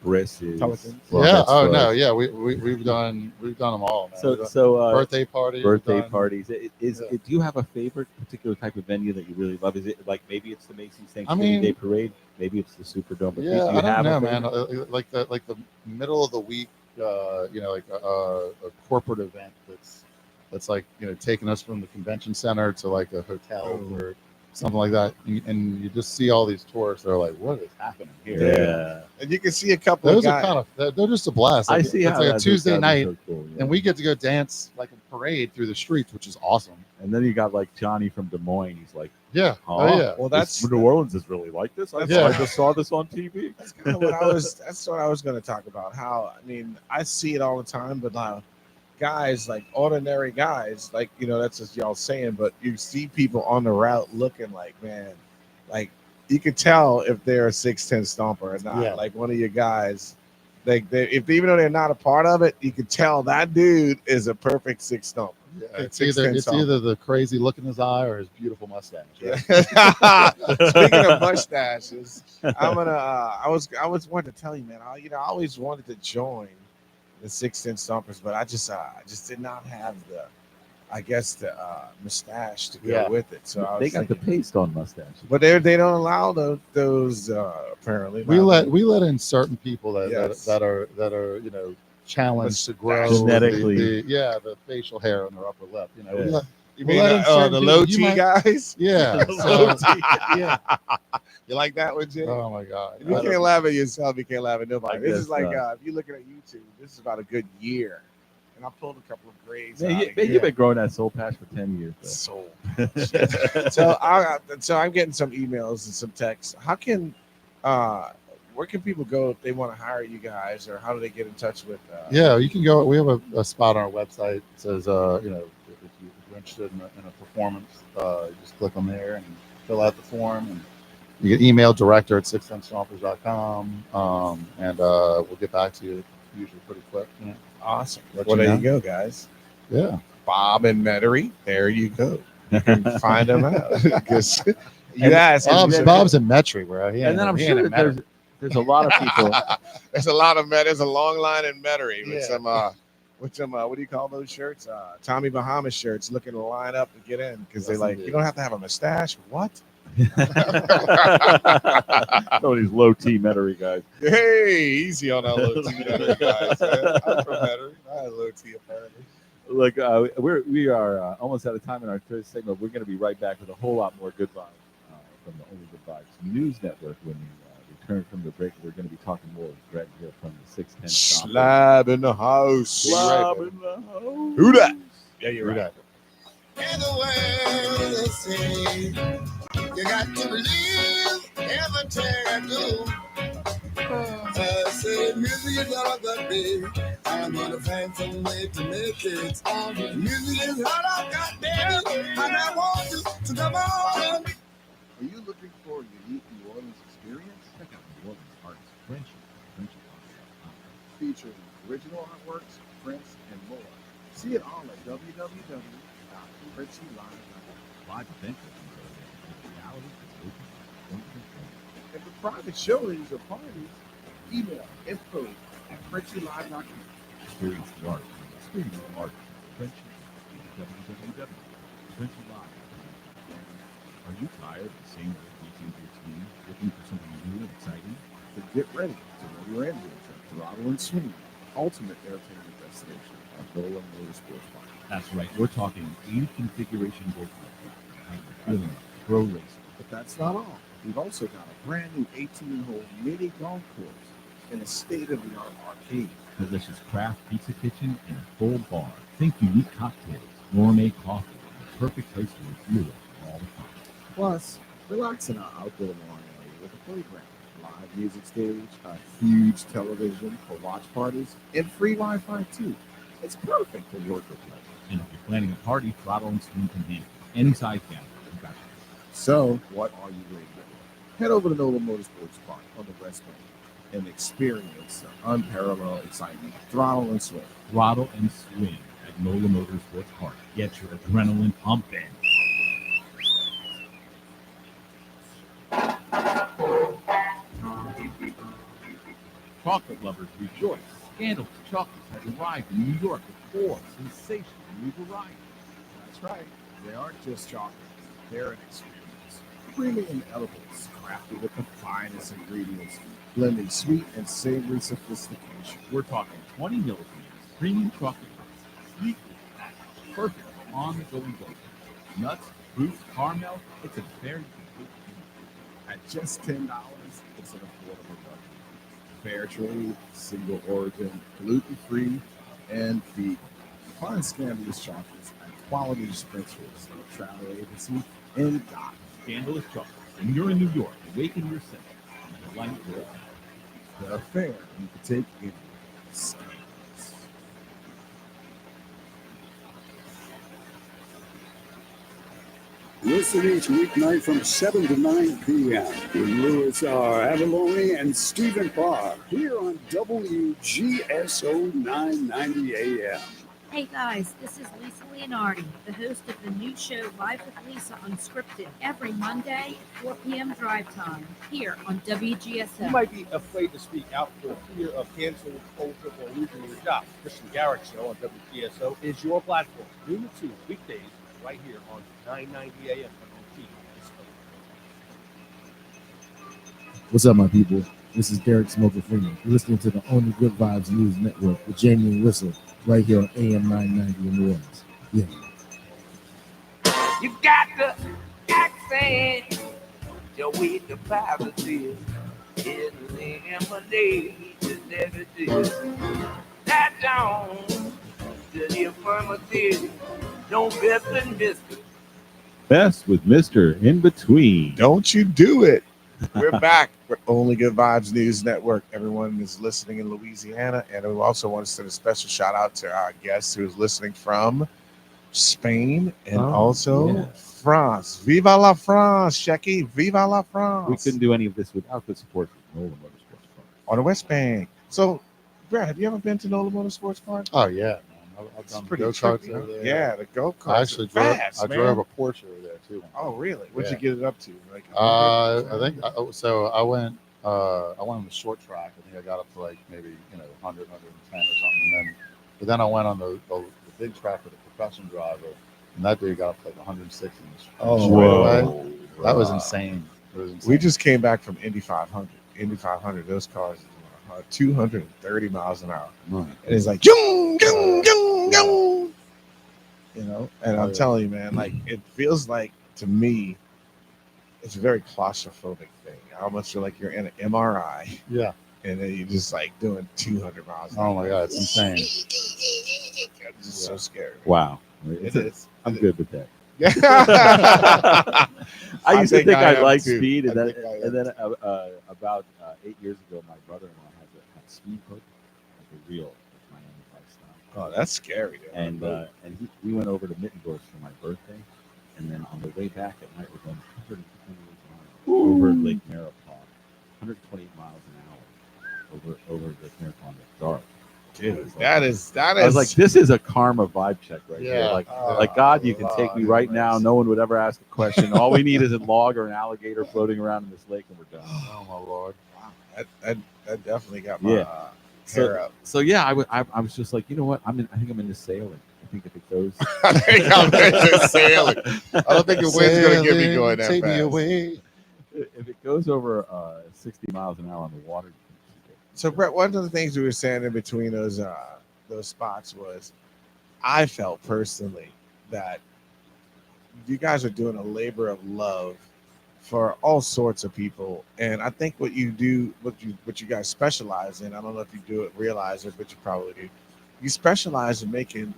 races.
Pelicans.
Yeah. Oh no. Yeah. We've done them all. Man. We've done birthday parties.
Birthday parties. Do you have a favorite particular type of venue that you really love? Is it like maybe it's the Macy's Thanksgiving Day Parade? Maybe it's the Superdome. But
Yeah,
do you
I
have
don't
a
know,
favorite?
man. Like the middle of the week, like a corporate event that's like taking us from the convention center to like a hotel or something like that, and you just see all these tourists. They're like, "What is happening here?"
Yeah.
And you can see a couple
Those
of
are
guys.
they're just a blast.
I
Like,
see
it's
how
like a
that'd
Tuesday
be
night,
so cool, yeah.
and we get to go dance like a parade through the streets, which is awesome.
And then you got like Johnny from Des Moines. He's like,
Yeah.
"Oh,
yeah.
Well, that's
New Orleans is really like this. I just saw this on TV."
That's kind of what I was. That's what I was going to talk about. How I see it all the time, but now guys like ordinary guys, like that's just y'all saying. But you see people on the route looking like, man, like you could tell if they're a 6'10" stomper or not.
Yeah.
Like one of your guys, even though they're not a part of it, you could tell that dude is a perfect 6 stomper.
Yeah, it's
6'10" stomper.
either the crazy look in his eye or his beautiful mustache. Right?
Speaking of mustaches, I'm gonna. I was wanting to tell you, man. I always wanted to join the 6-inch stompers, but I just did not have the mustache to go with it. So I
they
was
got the
thinking,
paste on mustache.
but they don't allow those apparently.
We let in certain people that
Yes.
that are challenged to grow
genetically.
the facial hair on their upper lip.
Yeah.
You
we
mean
let in certain
the
people.
low
You
T
might-
guys?
Yeah.
The
so-
low T.
yeah.
You like that one, Jay?
Oh my God.
If you can't laugh at yourself, you can't laugh at nobody.
I
This
guess
is like
not.
if you're looking at YouTube, this is about a good year. And I pulled a couple of grades.
Man,
out of
you've been growing that soul patch for 10 years.
Soul. So I'm getting some emails and some texts. How can where can people go if they want to hire you guys, or how do they get in touch with?
Yeah, you can go. We have a spot on our website. It says, if you're interested in a performance, just click on there and fill out the form, and you can email director@sixinchstompers.com, and we'll get back to you usually pretty quick.
Awesome.
Let
Well,
you
there
know.
you go, guys.
Yeah.
Bob and Metairie. There you go. You can find them out. Because you asked.
Bob's in Metairie, bro.
And then I'm sure that there's a lot of people.
There's a lot of There's a long line in Metairie with some what do you call those shirts? Tommy Bahama shirts, looking to line up to get in because they like, you don't have to have a mustache. What?
Oh, these low T Metairie guys.
Hey, easy on our low T Metairie guys. Man. I'm from Metairie. I have low T apparently.
Look, we are almost out of time in our third segment. We're going to be right back with a whole lot more Good Vibes from the Only Good Vibes News Network. When we return from the break, we're going to be talking more with Brett here from the 610
Slab in the house.
Slab in the house.
Who that? Yeah, you're right.
In the world, they say you got to believe everything I do. I say music is all I got, baby. I'm gonna find some way to make it. Music is all I got, baby, and I want you to come on.
Are you looking for a unique New Orleans experience? Check out New Orleans Arts Friendship, featuring original artworks, prints, and more. See it all at www.FrenchieLive.com.
Live event reality
And for private showings or parties, email info@FrenchieLive.com.
Experience the art. Experience the art. Friendship. www.FrenchieLive.com. Are you tired of the same old routine of your team? Looking for something new and exciting?
So get ready to roll your engine to Throttle and Swing, ultimate entertainment destination at Nolan Motorsports Park.
That's right. We're talking 80 configuration bullpup. Feeling pro racing.
But that's not all. We've also got a brand new 18-hole mini golf course and a state-of-the-art arcade.
Delicious craft pizza kitchen and a full bar. Think unique cocktails, gourmet coffee, the perfect place to refuel all the fun.
Plus, relax in our outdoor lawn area with a playground, live music stage, a huge television for watch parties, and free Wi-Fi too. It's perfect for work or play.
And if you're planning a party, Throttle and Swing can handle any size gathering. You got it.
So, what are you waiting for? Head over to Nola Motorsports Park on the West Bank and experience the unparalleled excitement. Throttle and Swing.
Throttle and Swing at NOLA Motorsports Park. Get your adrenaline pumping.
Chocolate lovers rejoice. Scandalous Chocolates has arrived in New York with 4 sensational new varieties.
That's right. They aren't just chocolates. They're an experience. Premium edibles crafted with the finest ingredients, blending sweet and savory sophistication.
We're talking 20 milligrams premium chocolate bars, sleekly packed, perfect for on-the-go indulgence. Nuts, fruit, caramel, it's a very complete meal.
At just $10, it's an affordable budget. Fair trade, single origin, gluten-free, and vegan. Find Scandalous Chocolates at Quality Dispensers, Travel Agency, and Doc.
Scandalous Chocolates. When you're in New York, awaken your senses and delight your
The affair you can take anywhere. Scandalous.
Listen each weeknight from 7 to 9 p.m. with Louis R. Avalone and Stephen Parr here on WGSO 990 AM.
Hey guys, this is Lisa Leonardi, the host of the new show Live with Lisa Unscripted, every Monday at 4 p.m. drive time here on WGSO.
You might be afraid to speak out for fear of cancel culture or losing your job. Christian Garrett Show on WGSO is your platform. Noon to 2 weekdays right here on 990 AM WGSO.
What's up, my people? This is Derek Smoker Freeman. You're listening to the only Good Vibes News Network with Jamie and Whistle right here on AM 990 in New Orleans. Yeah.
You got the accent, your way to positive, in the lemonade is negative. That down to the affirmative, don't bet the mister.
Best with Mr. In Between.
Don't you do it. We're back with Only Good Vibes News Network. Everyone is listening in Louisiana, and we also want to send a special shout out to our guest who is listening from Spain and also France. Viva la France, Shecky. Viva la France.
We couldn't do any of this without the support of Nola Motorsports Park.
On the West Bank. So, Brad, have you ever been to Nola Motorsports Park?
Oh yeah, man. I've
It's
done
pretty
go-karts
trippy,
over
huh?
there.
Yeah, the go-karts
I actually
are
drove.
fast,
I
man.
drove a Porsche over there too.
Oh, really? What'd you
Yeah.
get it up to? Like,
I think so. I went on the short track. I think I got up to like maybe 100, 110 or something. But then I went on the big track with a professional driver, and that dude got up to like 160.
Whoa.
That was insane. It was insane.
We just came back from Indy 500. Indy 500, those cars are 230 miles an hour.
Right.
And it's like, yung, yung, yung, yung. And
Oh,
I'm
yeah.
telling you, man, like, it feels like, to me, it's a very claustrophobic thing. I almost feel like you're in an MRI.
Yeah.
And then you're just like doing 200 miles an
Oh
hour.
my God, it's insane.
It's just so scary.
Wow.
It is.
I'm good with that.
I
I used to think I
am
liked
too.
speed, and
I
then,
think I am
and then about 8 years ago, my brother-in-law had a speed boat, like a real Miami lifestyle.
Oh, that's scary. Though.
And we went over to Mittendorf for my birthday, and then on the way back at night, we're going 120 miles over Lake Maripon, 128 miles an hour over Lake Maripon at dark.
Dude, that is.
I was like, this is a karma vibe check right here.
Yeah.
Like God, you can take me right now. No one would ever ask a question. All we need is a log or an alligator floating around in this lake, and we're done.
Oh my Lord.
Wow. That definitely got my hair up.
So yeah, I was just like, you know what? I think I'm into sailing. I think if it goes,
I think I'm into sailing. I don't think the wind's going to get me going that
Take
fast.
me away.
if it goes over 60 miles an hour on the water.
So, Brett, one of the things we were saying in between those spots was, I felt personally that you guys are doing a labor of love for all sorts of people, and I think what you do, what you guys specialize in, I don't know if you do it, realize it, but you probably do. You specialize in making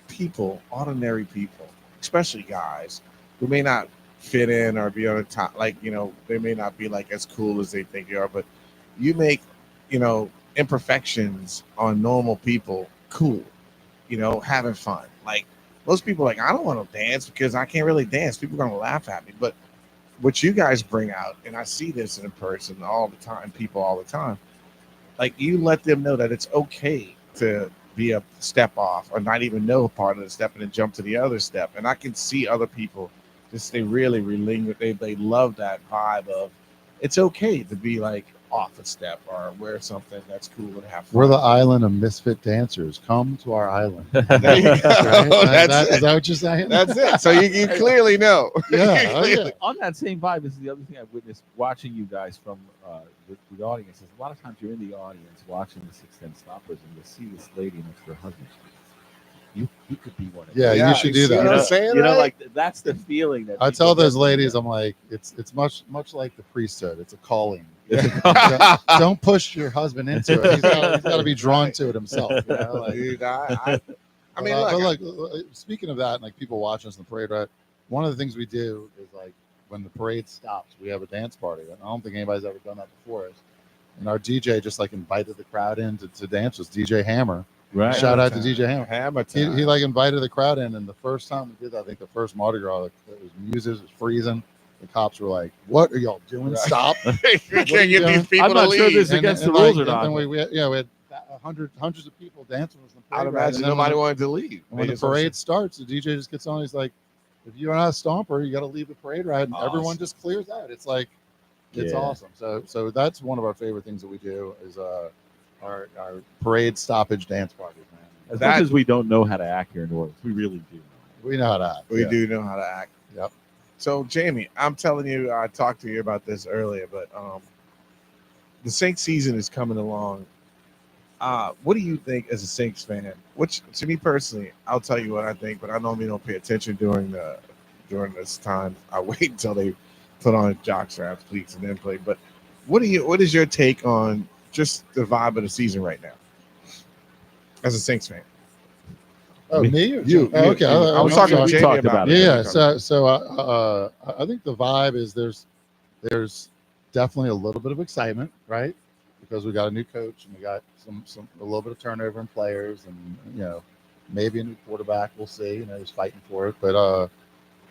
people, ordinary people, especially guys who may not fit in or be on the top, like they may not be like as cool as they think they are, but you make imperfections on normal people cool, having fun. Like most people, like, I don't want to dance because I can't really dance. People are gonna laugh at me. But what you guys bring out, and I see this in person all the time, people all the time, like you let them know that it's okay to be a step off or not even know part of the step and then jump to the other step. And I can see other people just, they really they love that vibe of it's okay to be like off a step or wear something that's cool and have fun.
We're the island of misfit dancers. Come to our island.
There you go.
Is that what you're saying?
That's it. So you clearly know.
Yeah. Oh, yeah.
On that same vibe, this is the other thing I've witnessed watching you guys from the audience. Is a lot of times you're in the audience watching the 610 stoppers, and you'll see this lady next to her husband. You could be one of them.
Yeah, you should do that.
What I'm saying, right?
Like that's the feeling that
I
people
tell those
get.
ladies, I'm like, it's much like the priesthood. It's a calling. Don't push your husband into it. He's got to be drawn to it himself. Like,
Dude, I mean,
but speaking of that, like people watching us in the parade, right? One of the things we do is like when the parade stops, we have a dance party. And I don't think anybody's ever done that before us. And our DJ just like invited the crowd in to dance. Was DJ Hammer.
Right.
Shout out to DJ Hammer.
Hammer
He
time.
like invited the crowd in, and the first time we did that, I think the first Mardi Gras, like, it was muses, it was freezing. The cops were like, "What are y'all doing?
Right.
Stop!
We can't get these people
I'm not
to
sure
leave.
this is against the rules or not.
And we had hundreds of people dancing with the parade
I'd
ride.
imagine
And then
nobody
when
wanted to leave.
When the parade starts, the DJ just gets on. He's like, "If you're not a stomper, you got to leave the parade ride." And everyone just clears out. It's like, it's
Yeah.
awesome. So that's one of our favorite things that we do is our parade stoppage dance parties, man.
As much as we don't know how to act here in New Orleans, we really do.
We know how to act.
We do know how to act.
Yep.
So, Jamie, I'm telling you, I talked to you about this earlier, but the Saints season is coming along. What do you think as a Saints fan? Which, to me personally, I'll tell you what I think, but I normally don't pay attention during this time. I wait until they put on jock straps, cleats, and then play. But what is your take on just the vibe of the season right now as a Saints fan?
Oh, me? Or
You.
Okay.
I was talking to Jamie about it.
Yeah. So I think the vibe is there's definitely a little bit of excitement, right? Because we got a new coach and we got a little bit of turnover in players and maybe a new quarterback. We'll see. He's fighting for it, but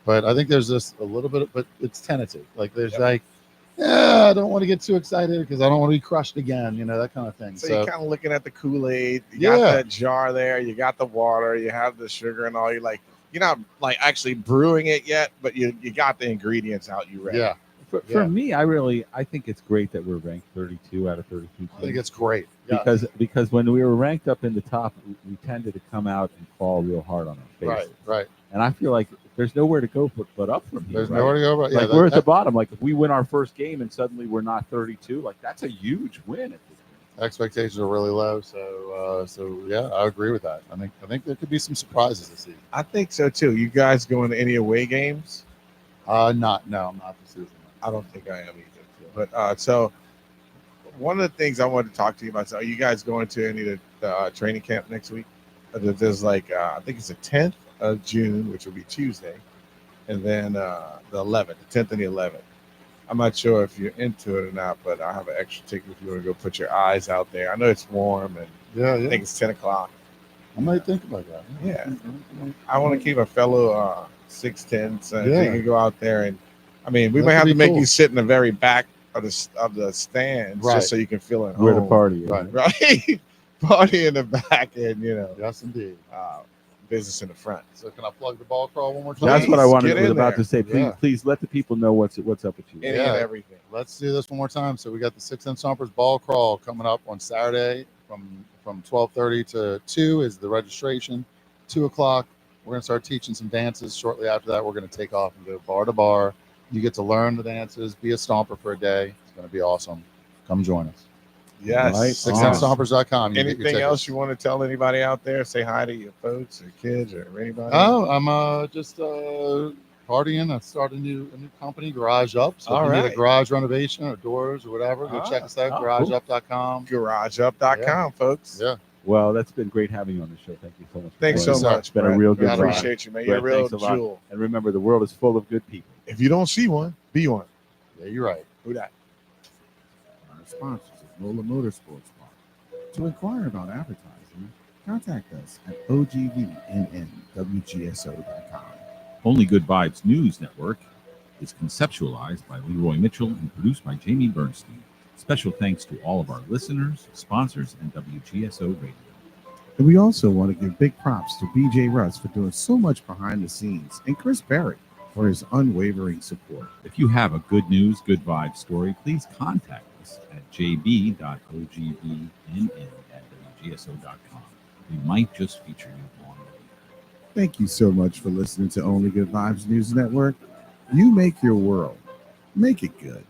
I think there's this a little bit, but it's tentative. Like there's I don't want to get too excited because I don't want to be crushed again. That kind of thing.
So you're kind of looking at the Kool-Aid. You got that jar there. You got the water. You have the sugar and all. You're not like actually brewing it yet, but you got the ingredients out. You ready?
Yeah.
For me, I think it's great that we're ranked 32 out of 32 teams.
I think it's great
because when we were ranked up in the top, we tended to come out and fall real hard on our faces.
Right.
And I feel like there's nowhere to go but up from here.
There's nowhere to go but
like we're at the bottom. Like if we win our first game and suddenly we're not 32, like that's a huge win at this point.
Expectations are really low, so yeah, I agree with that. I think there could be some surprises this season.
I think so too. You guys going to any away games?
No, I'm not this season.
I don't think I am either. But so one of the things I wanted to talk to you about is, are you guys going to any of the training camp next week? There's I think it's the 10th of June, which will be Tuesday, and then the 11th, the 10th and the 11th. I'm not sure if you're into it or not, but I have an extra ticket if you want to go put your eyes out there. I know it's warm, and I think it's 10 o'clock.
I might think about that.
Yeah. I want to keep a fellow 6'10", so they can go out there and, we might have to make you sit in the very back of the stands just so you can feel it.
Where the party is.
Right. Party in the back and,
Yes, indeed.
Business in the front.
So can I plug the ball crawl one more time?
That's what I was about to say. Please let the people know what's up with you.
Everything.
Let's do this one more time. So we got the 6'10" Stompers ball crawl coming up on Saturday from 12:30 to 2 is the registration. 2 o'clock, we're going to start teaching some dances. Shortly after that, we're going to take off and go bar to bar. You get to learn the dances, be a stomper for a day. It's going to be awesome. Come join us.
Yes.
Right? 610stompers.com.
Anything else you want to tell anybody out there? Say hi to your folks or kids or anybody?
Oh, I'm just partying. I started a new company, Garage Up. So if you need a garage renovation or doors or whatever, go check us out, garageup.com.
Garageup.com, folks.
Yeah.
Well, that's been great having you on the show. Thank you so much.
Thanks so much.
It's been a real good
I
ride.
appreciate you, man. You're a
Brett,
real
thanks a lot.
jewel.
And remember, the world is full of good people.
If you don't see one, be one.
Yeah, you're right.
Who that?
Our sponsors is Lola Motorsports Park. To inquire about advertising, contact us at ogvnnwgso.com.
Only Good Vibes News Network is conceptualized by Leroy Mitchell and produced by Jamie Bernstein. Special thanks to all of our listeners, sponsors, and WGSO Radio.
And we also want to give big props to BJ Russ for doing so much behind the scenes and Chris Berry for his unwavering support.
If you have a good news, good vibes story, please contact us at jb.ogvnn@wgso.com. We might just feature you on the air.
Thank you so much for listening to Only Good Vibes News Network. You make your world. Make it good.